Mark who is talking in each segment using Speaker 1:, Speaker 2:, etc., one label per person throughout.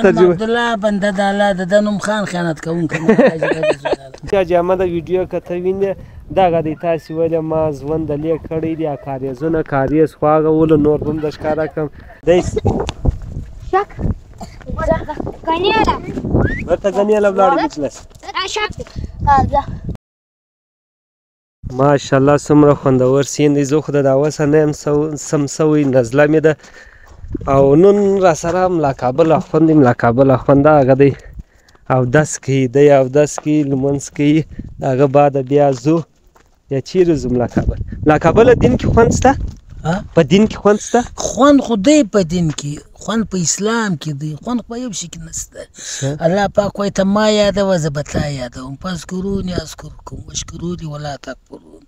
Speaker 1: ترجمه
Speaker 2: عبدالله بنده د الله د ده نوم خان خیانت کوونکی
Speaker 1: حاجي احمد ویډیو که ته وینې دغه دی تاسې ویلې ما ژوند د لیک کړی دي کاریزونه کاریز خواږولو نور به هم د ښکاره کړم دی ورته ګنېله ولاړې بچلس ماشاءالله څومره خوندور سیند دی زه خو د دا اوسه نه یم سم سوی نزله مې ده او نن را سره ملا کابل اخوند ملا کابل اخوند هغه دی اودس کوي دی اودس کوي لمونځ کوي د هغه بعد بیا ځو یا چیرې ځو ملا کابل ملا کابل دین کې خوند شته په دین کې خوند شته
Speaker 2: خوند خو دی په دین کې خوند په اسلام کې دی خوند په یو شي کې نشته الله پاک وایي ته ما یادوه زه به تا یادوم فاذکروني اذکرکم واشکروا لي ولا تکفرون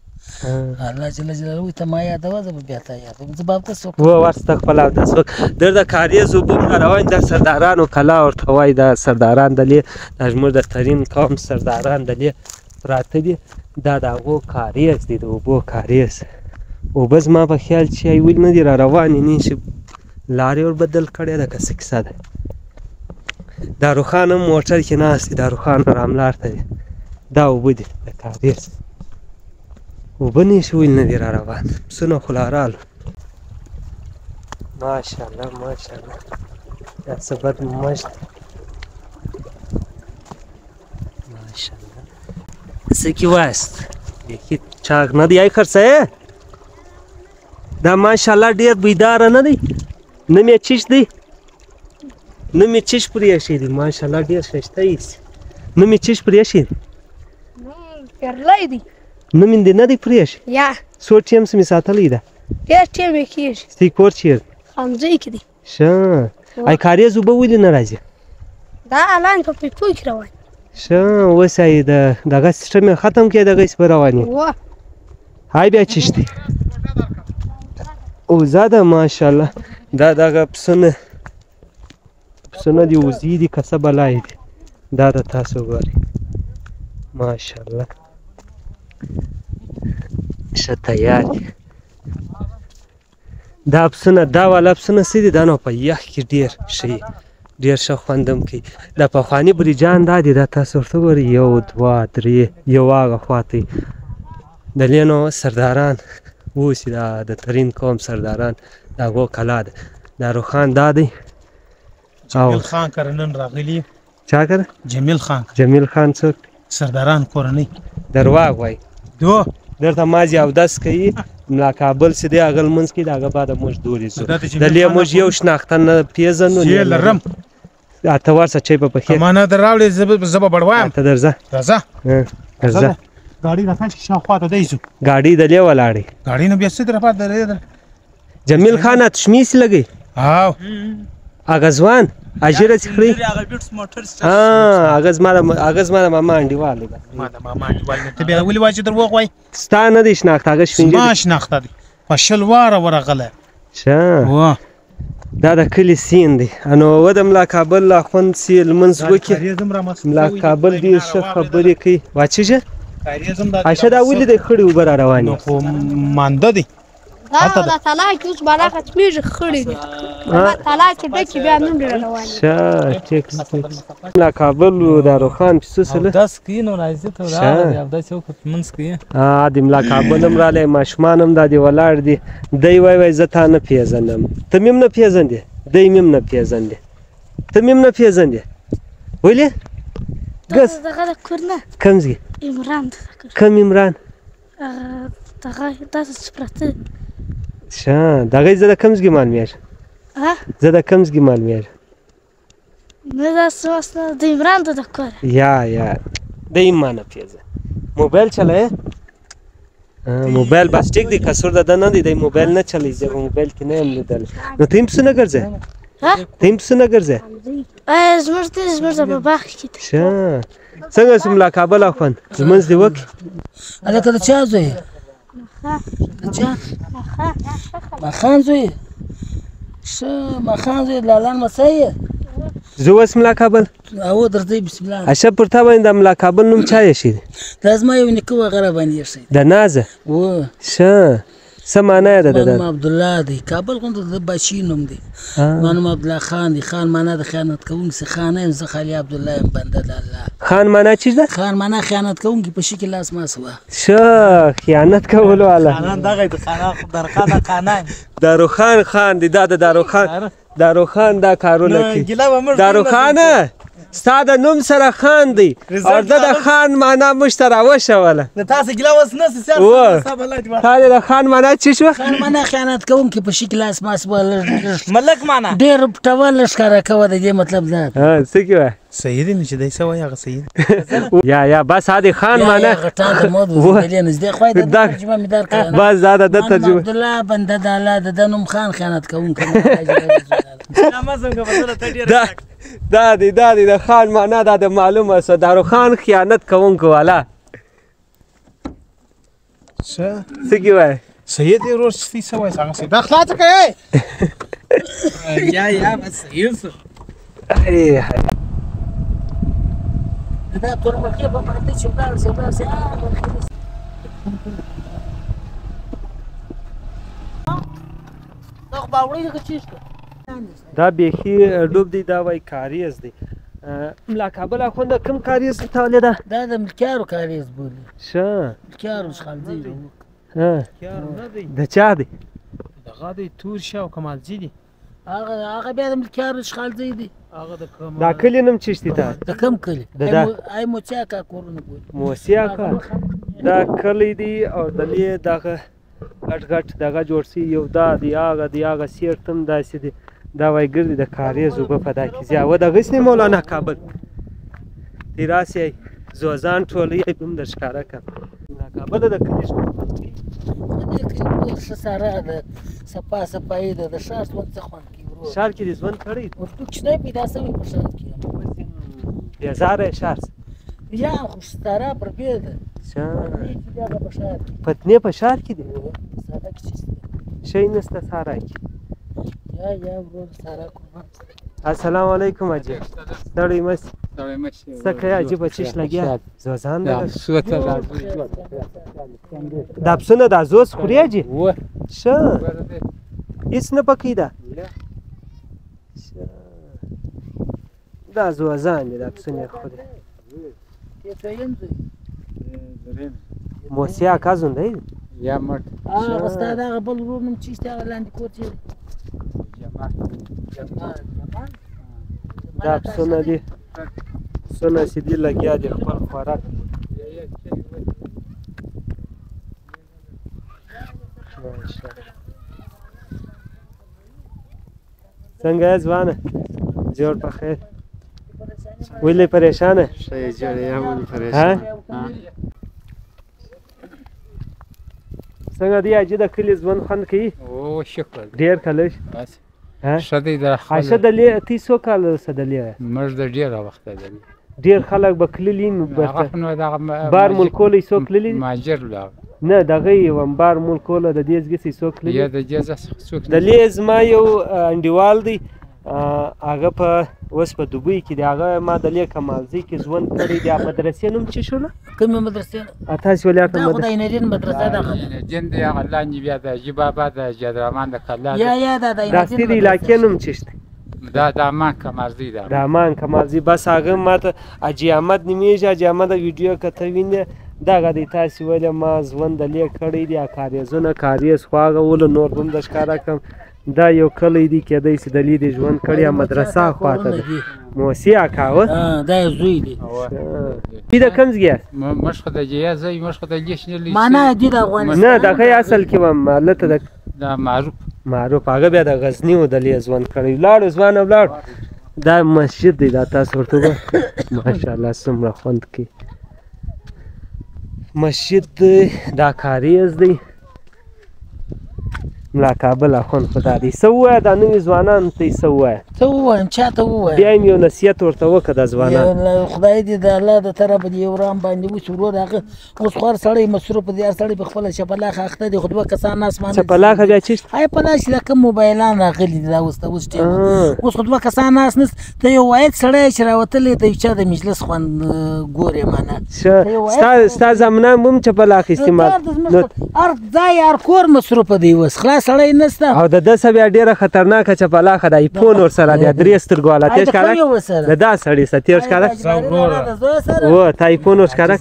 Speaker 2: الله جل جلاله وایي ته ما یادوه زه به بیا تا یادوم زه به اودس وکړم
Speaker 1: ورسته خپل اودس وکړه در د کاریز اوبه هم راروان د سردارانو کلا ورته وایي د سرداران دلې دا زموږ د ترین قوم سرداران دلې پراته دي دا د هغو کاریز دی د اوبو کاریز اوبه زما په خیال چې ولې نه دي را روانې نه چې لارې ور بدل کړې ده که څه کیسه ده داروخان هم موټر کې ناست دی داروخان راملار ته دی دا اوبه دي د کاریز اوبه نه شي ولې نه دي را روان پسونه خو لا رالو ماشاءالله ماشاءالله دا څه بد مشت ماشاءالله څه کې وایست بیخي چاک نه دی ای خرڅه دا ماشاءالله ډیر بیداره نه دی نه مې چش دی نه مې چش پرې ایښی دی ماشاءالله ډیر ښایسته ایسي نه مې چش پرې ایښی دی
Speaker 3: پرلی دی
Speaker 1: نه مې دې نه دی پرې ایښی
Speaker 3: یا
Speaker 1: څو ټیم څه مې ساتلی ده
Speaker 3: ډېر ټیم یې کېږي
Speaker 1: ستی کور چیرته
Speaker 3: همځای کې دی
Speaker 1: ښه ای کاریز اوبه ولې نه راځي
Speaker 3: دا الان په پیپو کې روان
Speaker 1: ښه اوس یې د دغه سیسټم یې ختم کړی دغسې به روان یې های بیا چشتي اوزه ده ماشاءالله دا دغه پسونه دي وزې دي که څه بلای دي دا د تاسو ګورئ ماشاءالله ښه تیار دي دا پسونه دا والا پسونه څه دي دا نو په یخ کې ډېر ښه ډېر ښه خوند هم کوي دا پخواني بریجان دا دي دا تاسو ورته ګورئ یو دوه درې یو هغه خواته د لینو سرداران اوس د ترین قوم سرداران د هغو کلا ده داروخان دا دی
Speaker 4: جمیل خان کره نن راغلي
Speaker 1: چا کره
Speaker 4: جمیل خان
Speaker 1: جمیل خان څوک
Speaker 4: سرداران کورنۍ
Speaker 1: درواغ وایي
Speaker 4: دو
Speaker 1: درته مازې اودس کوي ملا کابل چې دی هغه لمونځ کوي د هغه بعده موږ دورې ځو دلې موږ یو شناخته نه پېژنو
Speaker 4: یې لرم
Speaker 1: ته ورسه چای به پخې
Speaker 4: ما نه در راوړې زه به بړوایم
Speaker 1: ته درځه
Speaker 4: راځه
Speaker 1: درځه
Speaker 4: ګاډي راځه چې شاوخوا ته دی ځو
Speaker 1: ګاډي دلې ولاړې
Speaker 4: ګاډي نه بیا څه درپا درې
Speaker 1: جمیل خان تشمیس لګي
Speaker 4: او
Speaker 1: هغه ځوان اجره څخري هغه زما د ماما انډیوال دی
Speaker 4: ما د ماما انډیوال نه ته بیا ولې وایي چې دروغ وایي
Speaker 1: ستا نه دی شناخته هغه شپنجه
Speaker 4: ما شناخته دی په شل واره ورغلی
Speaker 1: ښه دا د کلي سیند دی نو و د ملا کابل اخوند سي لمونځ وکړي ملا کابل ډېر ښه خبرې کوي واچېږه عایشه دا ولې د خړې اوبه را روانې
Speaker 4: خو مانده دی
Speaker 3: دا د تالاب کې اوس بالا ختمېږي خړې دي تالاب کې ډکې بیا منډې را روانې
Speaker 1: ښه ټیک ملا کابل و داروخان پسو سله
Speaker 5: اودس کوي نو راځي ته راغلی اودس یې وکړه لمونځ کوي
Speaker 1: د ملا کابل هم رالی ماشومان هم دا دې ولاړ دي دی وایي زه تا نه پېژنم ته مې هم نه پېژندې دی مې هم نه پېژندې ته مې هم نه پېژندې ولې ګس
Speaker 3: دغه د کور نه
Speaker 1: کوم ځای
Speaker 3: عمران
Speaker 1: کوم عمران
Speaker 3: دغه داسې پراته
Speaker 1: ښه دغه زه د کوم ځای معلومېږم زه د کوم ځای معلومېږم
Speaker 3: نه داسې واسطه د عمران د کور
Speaker 1: یا دی ما نه پېژنه موبایل چلایې موبایل بس ټیک دی کسور د ده نه دی دی موبایل نه چلی زه په موبایل کې نه یم لیدلی نو ته یې پسې نه ګرځې ته یې پسې نه ګرځې
Speaker 3: زموږ د په باغ کې دی
Speaker 1: ښه څنګه شو ملا کابل اخوند لمونځ دې وکړي
Speaker 2: هلکه د چا زوی د چا ماخان زوی ښه ماخان زوی لالان مسی یې
Speaker 1: زه اوس ملا کابل
Speaker 2: او درځئ بسم الله
Speaker 1: اشه پر تا باندې د ملا کابل نوم چا ایښی دی
Speaker 2: دا زما یو نیکه و هغه راباندې ایښی
Speaker 1: د نازه
Speaker 2: و
Speaker 1: ښه څه معنا یې ده د
Speaker 2: مانم عبدالله دی کابل غونډه د بچي نوم دی مانم عبدالله خان دی خان معنا د خیانت کوونکي خانه یم زه خالي عبدالله یم بنده د الله
Speaker 1: خان معنا چی ده
Speaker 2: خان معنا خیانت کوونکي په شکل لاس ماس وه
Speaker 1: ښه خیانت کولو والا
Speaker 5: خانان دغه د درخانه خانان
Speaker 1: داروخان خان دی دا د داروخان دا کارونه کوي
Speaker 5: ګیله به موږ
Speaker 1: داروخانه ستا د نوم سره خان دی او ده د خان معنا موږ ته راوښوله
Speaker 5: د تاسو ګیله اوس نسي سیار
Speaker 1: و
Speaker 5: صاحب الله دې
Speaker 1: تا د خان معنا چی شوه
Speaker 2: خان معنا خیانت کوونکي په شکل لاس ماس وه
Speaker 5: ملک معنا
Speaker 2: ډېر ټول ښکاره کوه د دې مطلب دا
Speaker 1: څه کې وایه
Speaker 4: صحیح دی نو چې دی څه وایي هغه صحیح
Speaker 1: یا بس دا د خان معنا
Speaker 2: غټان د مود وزیدلې نږدې خوای د ترجمه مې در کړه
Speaker 1: بس دا د ترجمه
Speaker 2: عبدالله بنده د الله د نوم خان خیانت کوونکی
Speaker 1: دا دی د خان معنا دا د معلومه سو داروخان خیانت کوونکو والا
Speaker 4: څه
Speaker 1: کې وایي
Speaker 4: صحیح دی ورور څه وایي هغه صحیح دا خلاص کوي
Speaker 5: یا بس صحیح سو
Speaker 2: دا تورمخې په باندې چې ولاړ سي دا باورې دغه چیز
Speaker 1: دا بیخي ډوب دی دا وایي کاریز دی ملا کابل اخونده کوم کاریز تولې ده
Speaker 2: دا د ملکیارو کاریز بولي
Speaker 1: ښه
Speaker 2: ملکیارو ښخالزی دی
Speaker 1: د چا دی
Speaker 4: دغه دی تور شاه او کمالجي دي
Speaker 2: هغه بیا د ملکیارو ښخالزی دی
Speaker 1: دا کلي نوم چیشتی تا
Speaker 2: د کم کلي ای موسیا کا کورونه بولي
Speaker 1: موسیا کا دا کلی دی او دلې دغه غټ دغه جوړ سي یو دا دی هغه سیرت هم داسې دی دا وایي ګرځي د کاریز اوبه په دا کې ځي او دغسې دی مولانا کابل دی راسئ زوزان ټولۍ یې هم در ښکاره کړم کابل د کلي
Speaker 2: ښه ساره ده صفا صفایي ده د ښار ژوند څه خوند کوي ورور
Speaker 1: ښار کې دې ژوند کړی
Speaker 2: اردو کوچنی پیدا شوی په ښار کې
Speaker 1: بېزاره ښار
Speaker 2: یا خو ستاره پر بې ده
Speaker 1: فتنې په ښار کې دي
Speaker 2: ساره کې چیست
Speaker 1: شی نسته ساره کې
Speaker 2: یا ورور ساره قربان
Speaker 1: السلام علیکم حاجی ستړی مست څه کوې عجیبه چیش لګیا زوزان ده دا پسونه دا زوز خوري حاجي ښه هېڅ نه پکې ده دا زوزان دي دا پسونه یې خوري موسیا کا زونده
Speaker 5: یا مټ
Speaker 2: هغه ستا دغه بل ورور نوم چیست هغه لاندې کور چې
Speaker 1: دا پسونه دي پسونه چې دي لګیا دي خپل خوراک څنګه یې ځوانه جوړ په خیر ولې پریشانه
Speaker 5: شی جوړ یا ولې پریشان
Speaker 1: څنګه دی حاجي د کلي ژوند خوند کوي
Speaker 5: او شکر
Speaker 1: ډېر کلش
Speaker 5: بس
Speaker 1: ها
Speaker 5: ښه دی د
Speaker 1: عاشه دلې تی څو کاله څه دلې
Speaker 5: موږ د ډېره وخته دلې
Speaker 1: ډېر خلک به تللي نو
Speaker 5: هغه نو دغه
Speaker 1: بار ملکولی څوک تللي دي
Speaker 5: مهاجر لاغ
Speaker 1: نه دغه یې وم بار ملکوله د دې ځګسې څوک تللي
Speaker 5: یا د جزا څوک
Speaker 1: دلې زما یو انډیوال دی هغه په اوس په دوبۍ کې دی هغه ما دلې کمالزۍ کې ژوند کړی دی مدرسې نوم څه شو نه
Speaker 2: کومې مدرسې
Speaker 1: تاسې ولې
Speaker 2: دا خو د عینالدین مدرسه ده
Speaker 5: جن دی هغه لاندې بیا د حاجي بابا د جدرمان د کلا
Speaker 2: یا دا د
Speaker 1: دا ستې د علاقې نوم څه شته
Speaker 5: دا د امان کمالزۍ ده
Speaker 1: د امان کمالزۍ بس هغه ماته حاجي احمد نومېږي حاجي احمد ویډیو که ته وینې دغه دی تاسې ولې ما ژوند دلې کړی دی کاریزونه کاریز خو هغه ولو نور به هم د ښکاره کړم دا یو کلی دی کېدی چې دلې دې ژوند کړی مدرسه خواته ده موسی اکا و
Speaker 2: دا یې زوی دی
Speaker 1: دی د کوم ځای
Speaker 5: موږ خو د جیا ځای موږ خو د جیش نه لیسي
Speaker 2: معنا دې د افغانستان
Speaker 1: نه دغه اصل کې وم هلته
Speaker 5: دا
Speaker 1: معروف هغه بیا د غزني و دلې ژوند کړی ولاړو ځوانه ولاړ دا مسجد دی دا تاسو ورته وګورئ ماشاءالله څومره خوند کوي مسجد دی دا کاریز دی ملا کابل اخوند خدا دې څه ووایه دا نوي ځوانانو ته یې څه ووایه
Speaker 2: ته ووایم چا ته ووایم
Speaker 1: بیا یې یو نصیحت ورته وکړه دا ځوانان
Speaker 2: خدای دې د الله د طرفه دې یو رام باندې وشي ورور هغه اوس خو هر سړی مصروف دی هر سړی په خپله چپلاخه اخته دی خو دوه کسان ناست مانه
Speaker 1: چپلاخه بیا چیشته
Speaker 2: آیا په لاس دا کوم موبایلان راغلي دي دا اوس ټیم اوس خو دوه کسان ناست نست ته یو واحد سړی چې راوتلی د یو چا د مجلس خوند ګورې مانه
Speaker 1: ستا زامنان به هم چپلاخه استعمال
Speaker 2: هر ځای هر کور مصروفه دی اوس خلاص سړی نسته
Speaker 1: او د ده څه بیا ډېره خطرناکه چپلاخه د ایفون ورسره بیا درې سترګو والا تېر ښکاره د دا سړي سره تېر ښکاره و ته ایفون ورښکاره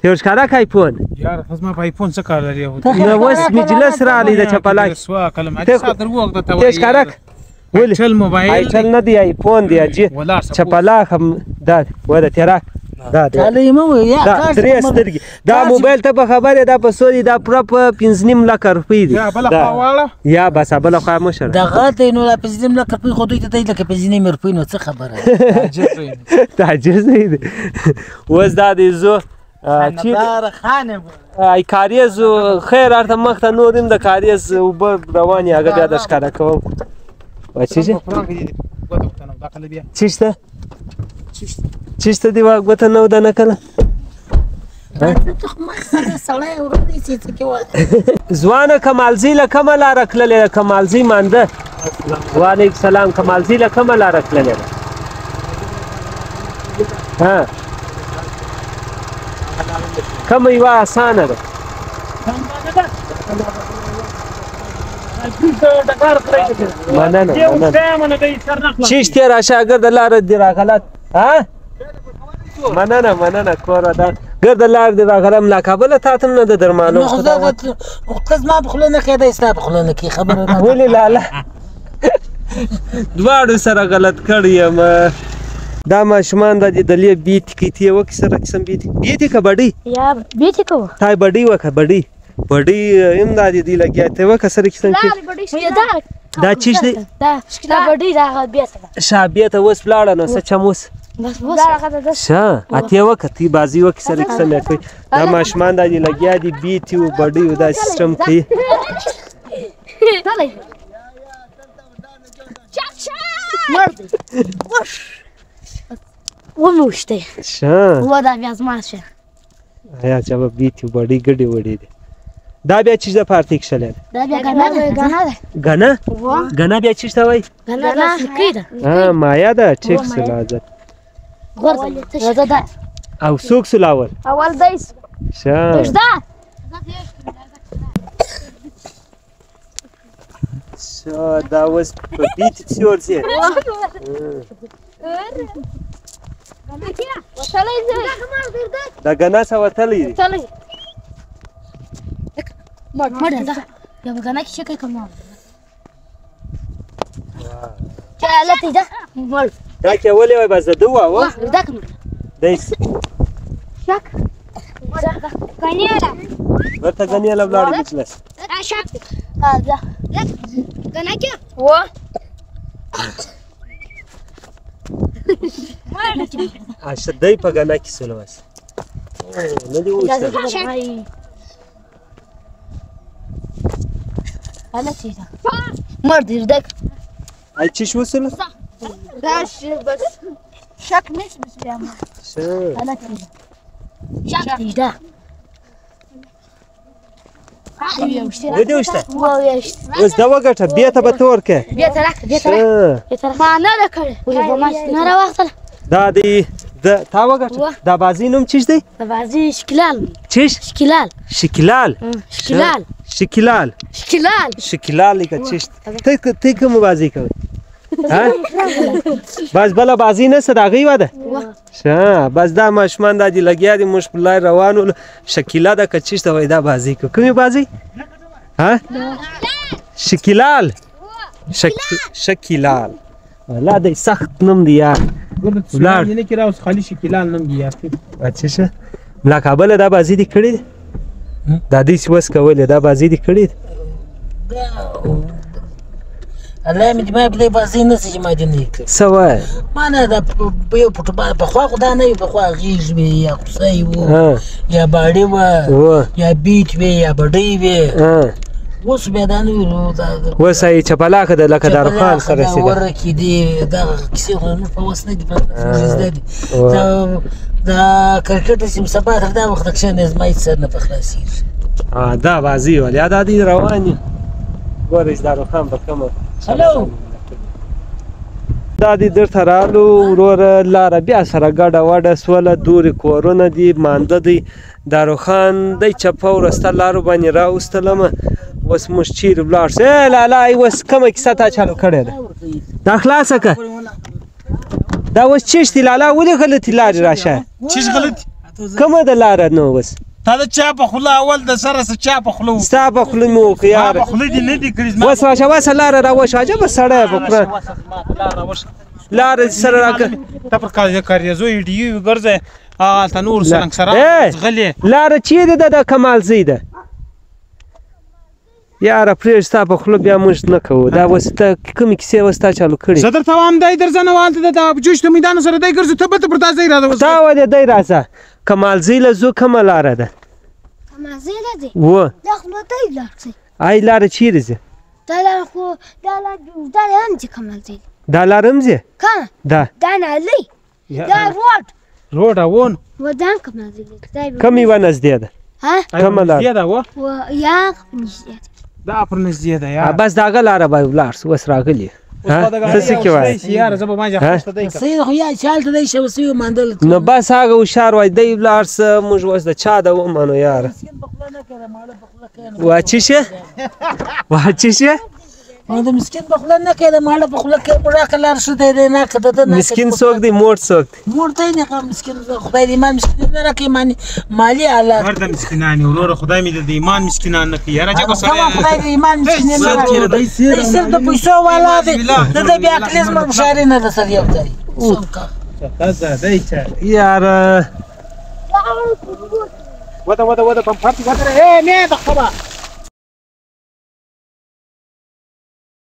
Speaker 1: تېر ښکاره که ایفون
Speaker 4: یار خو زما په ایفون څه کار لري
Speaker 1: نو اوس مجلس راغلی د چپلاخې تېر ښکاره
Speaker 4: ولې موبایل
Speaker 1: ایټل نه دی ایفون دی اجي چپلاخه دا و د تېراک دا درې سترګې دا موبایل ته په خبرې دا په سوري دا پوره په 5.5 لکه روپۍ دي یا بس بله خوا مشره
Speaker 2: دغه دی نو دا 5.5 لکه روپۍ خو دوی ته دی لکه 5.5 روپۍ نو څه خبره
Speaker 1: تعجز نه دی اوس دا دی زو ای کاریز خیر ارته مخ ته نور هم د کاریز اوبه روانې هغه بیا د ښکاره کوم چیشته چیشته دی ګوته نه ده نه کله ځوانه کمالزی له کومه لاره تللې ده کمالزی مانده وعلیکم سلام کمالزی له کومه لاره تللې ده کومه یوه اسانه ده چیشتې راشه اگر د لاره دې راغلت مننه کوره ده ګر د لارې دې راغله ملا کابله تا ته هم نه ده در معلوم
Speaker 2: ته زما په خوله نه کښې دی ستا په خوله نه کښې خبره
Speaker 1: ولې لاله دواړو سره غلط کړی یم دا ماشومان دا د دلیه بیتي کوي ته یې وکړې سره قسم بیتي که بډۍ
Speaker 3: بیتي کوو
Speaker 1: تا یې بډۍ وکړه بډۍ هم دا دې لګیا ته یې وکړه سره قسم کې دا چیش دی شا بیته اوس ولاړه نو څه چم اوس شه اتې وکړه تی بازي وکړې سره قسم یې کوي دا ماشومان دا دې لګیا دي بیتي و بډۍ و دا سیسټم کوي
Speaker 3: وموشته
Speaker 1: شه
Speaker 3: و دا بیا زما شه
Speaker 1: یا چې به بیتي و بډۍ ګډې وډې دي دا بیا چیز ده پارتی کشلی ده
Speaker 3: دا بیا گنه
Speaker 1: گنه بیا چیز ده وای
Speaker 3: گنه سکری ده
Speaker 1: مایا ده ټیک سلازت
Speaker 3: غرده ده
Speaker 1: او څوک سلاول
Speaker 3: اول دیس
Speaker 1: شه دا اوس په بیتي پسې ورځې دا گنه څه وتلی دی
Speaker 3: مړه ده یا به گنه کې شکل کوم چا لته ده مړ
Speaker 1: دا کې ولې وای بس د دوه و
Speaker 3: دا کوم
Speaker 1: دیس
Speaker 3: شک کنياله
Speaker 1: ورته کنياله ولاړ مجلس
Speaker 3: شک دا گنه کې و
Speaker 1: اشدای په گنه کې سلواس نه دی وښه
Speaker 3: أنا تيجا مرد يردك
Speaker 1: أي شيء وصل؟
Speaker 3: لا شيء بس شك مش بيعمل
Speaker 1: شو
Speaker 3: أنا تيجا شك تيجا
Speaker 1: ودي وشته بس دا وګټه بیا ته به تور کې
Speaker 3: بیا تر ما نه راکړ وې ما نه راوختل
Speaker 1: دا دی دا تا وګټه دا بازی نوم چیز دی
Speaker 3: دا بازی شکلال
Speaker 1: چیش شکلال لیکه چیش ته کوم بازی کوي ها بس بل بازی نه صداغي واده شه بس دا ماشومان دا دی لګیا دي مش بلای روانو شکیلا دا کچیش ته وای دا بازی کومي بازی ها شکلال شکلال لا دا سخت نوم دی یار
Speaker 4: ولار نه کراو خالی شکلال نوم دی یار
Speaker 1: اچھا شه ملا کابل دا بازی دی کړی دا دې وس کولې دا بازی دی کړی
Speaker 2: الله مې ما په دې بازی نه سې ما دې نه کړ
Speaker 1: سوای
Speaker 2: ما نه دا یو فوټبال په خوا خدا نه په خوا غیږ وي یا قصي وو یا باړې وو یا بیت وي یا بډې وي اوس بیا دا نه ویلو
Speaker 1: اوس یې چپلاکه ده لکه داروخان سره رسېده
Speaker 2: ورکې دي دغه کیسې خو نور په وس نه دي زده دي دا کرکټ چې سبا تر دا وخته کښېنې زما هېڅ سر نه په خلاصېږي
Speaker 1: دا بازي ولې دا دی روان یې ګوره چې داروخان په کومه
Speaker 2: هلو
Speaker 1: دا دې درته رالو وروره لاره بیا سره ګډه وډه سوله دورې کورونه دي مانده دی داروخان دی چپه ورسته لارو باندې راوستلمه اوس موږ چیرې ولاړ شو لالا اوس کومه کیسه تا چالو کړې ده دا خلاصه که دا اوس چیشتې لالا ولې غلطې لارې راشه
Speaker 4: چیش غلطي
Speaker 1: کومه ده لاره نو اوس
Speaker 4: تا د چا په خوله اول د سره څه چا په خوله
Speaker 1: ستا په خوله مې وکړه یاره
Speaker 4: په خوله دې نه دي کړي زما
Speaker 1: اوس راشه وسه لاره راوشه عجبه سړی په قرآن لاره دې سره راکړه
Speaker 4: ته پر کاریزو ویډیو ګرځې هلته نور سرنګ سره غلې
Speaker 1: لاره چیرې ده د کمالزۍ ده یاره پرېږده ستا په خوله بیا موږ نه کوو دا اوس ته کومې کیسې اوس تا چالو کړې
Speaker 4: زه درته وایم دی درځه نه هلته د ابجوش د میدان سره دی ګرځو ته بېرته پر دا ځای راځه
Speaker 1: تا ولې دی راځه کمالزۍ له ځو کومه لاره ده
Speaker 3: کمالزۍ له ځې
Speaker 1: و
Speaker 3: دا خو نو دی لاړ ځې
Speaker 1: ای لاره چیرې ځې
Speaker 3: دا لاره خو دا لاره هم ځې کمالزۍ
Speaker 1: دا لاره هم ځې
Speaker 3: کومه
Speaker 1: دا
Speaker 3: نالۍ دا روډ
Speaker 4: روډ اون
Speaker 3: ودان کمالزۍ دی
Speaker 1: کوم یوه نږدې ده
Speaker 3: ها
Speaker 1: کومه لاره
Speaker 4: نږدې ده و
Speaker 3: یا نږدې ده
Speaker 4: دا پر نږدې ده یار
Speaker 1: بس د هغه لاره به ولاړ سو اوس راغلي ته څه کې وایې
Speaker 4: یاره زه به ما جهاز ته دی که
Speaker 2: صحیح خو یا چې هلته دی شوه سوي وماندل
Speaker 1: نو بس هغه هوښیار وای دی ولاړ سه موږ اوس د چا ده ومنو یاره وا چې شه وا چې شه
Speaker 2: د مسکین په خوله نه کوي د ماړه په خوله کوي وړاکه لار ښه دی دی نه که د ده نه
Speaker 1: مسکین څوک دی موټ څوک دی
Speaker 2: مور ته یې نه مسکین خدای دې ایمان مسکین نه راکوي مالي حالات
Speaker 4: مرده مسکینان یې وروره خدای مې د ایمان مسکینان نه کوي یاره جګه
Speaker 2: کومه خدای دې ایمان مسکین نه راکوي دی صرف د پیسو والا دی د ده بیا عقلیزم هوښیاري نه ده سر یو ځای
Speaker 1: یاره
Speaker 4: وده بمفرتي وده ايه مين ده خبا